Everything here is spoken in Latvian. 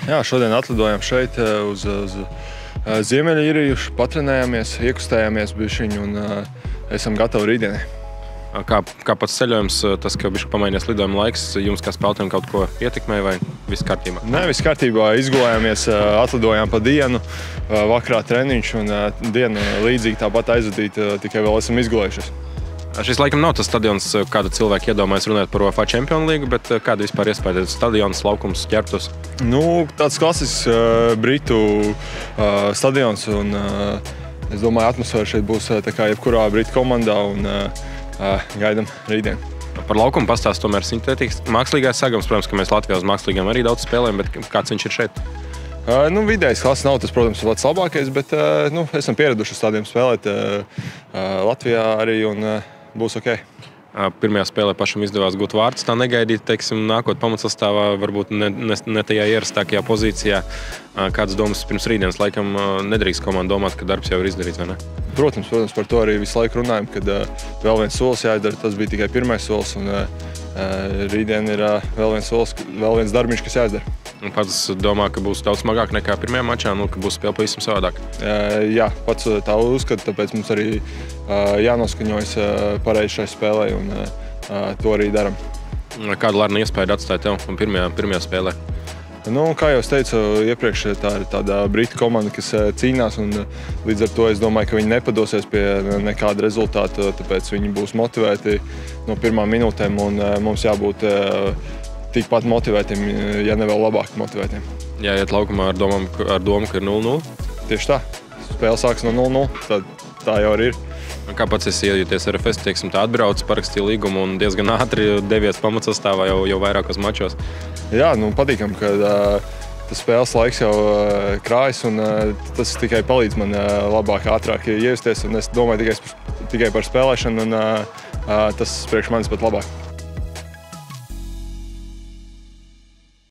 Jā, šodien atlidojām šeit uz Ziemeļīriju, patrenējāmies, iekustējāmies bišķiņ un esam gatavi rītdienai. Kā pats ceļojums, tas, ka bišķi pamainījās lidojuma laiks, jums kā spēlētājiem kaut ko ietekmē vai viss kārtībā? Nē, viss kārtībā. Izgulējāmies, atlidojām pa dienu, vakarā treniņš un diena līdzīgi tāpat aizvadīta, tikai vēl esam izgulējušies. Šis laikam nav tas stadions, kāda cilvēki iedomājas runāt par UEFA Champions League, bet kāda vispār iespēja stadions, laukums, ķerptus? Tāds klasisks britu stadions un es domāju, atmosfēra šeit būs tā kā jebkurā britu komandā un gaidam rītdien. Par laukumu pastāst tomēr sintētikas mākslīgais sagams. Protams, ka mēs Latvijā uz mākslīgām arī daudz spēlējam, bet kāds viņš ir šeit? Vidējais klases nav tas, protams, pats labākais, bet esam pieraduši uz tādiem spēlēt Latvijā arī un būs ok. Pirmajā spēlē pašam izdevās gūt vārdus, tā negaidīt, teiksim, nākot pamatsastāvā, varbūt ne tajā ierastākajā pozīcijā. Kādas domas pirms rītdienas? Laikam nedrīkst komanda domāt, ka darbs jau ir izdarīts, vai ne? Protams, par to arī visu laiku runājam, kad vēl viens solis jāizdara, tas bija tikai pirmais solis, un rītdien ir vēl viens darbiņš, kas jāizdara. Un pats domā, ka būs daudz smagāk nekā pirmajā mačā, ka būs spēle pavisam savādāk? Jā, pats tā uzskata, tāpēc mums arī jānoskaņojas pareizi šai spēlē, un to arī daram. Kādu Larna iespēju atstāja tev pirmajā spēlē? Kā jau es teicu, iepriekš tā ir tāda britu komanda, kas cīnās, un līdz ar to es domāju, ka viņi nepadosies pie nekāda rezultāta, tāpēc viņi būs motivēti no pirmām minūtēm, un mums jābūt tikpat motivētiem, ja ne vēl labāk motivētiem. Jāiet laukumā ar domu, ka ir 0-0? Tieši tā. Spēle sāks no 0-0, tad tā jau arī ir. Kā pats esi iejūties RFS, teiksim, tā atbrauc, parakstīja līgumu un diezgan ātri devies pamatsastāvā jau vairākos mačos? Jā, patīkam, ka tas spēles laiks jau krājas, un tas tikai palīdz man labāk, ātrāk iejusties, un es domāju tikai par spēlēšanu, un tas priekš manis pat labāk.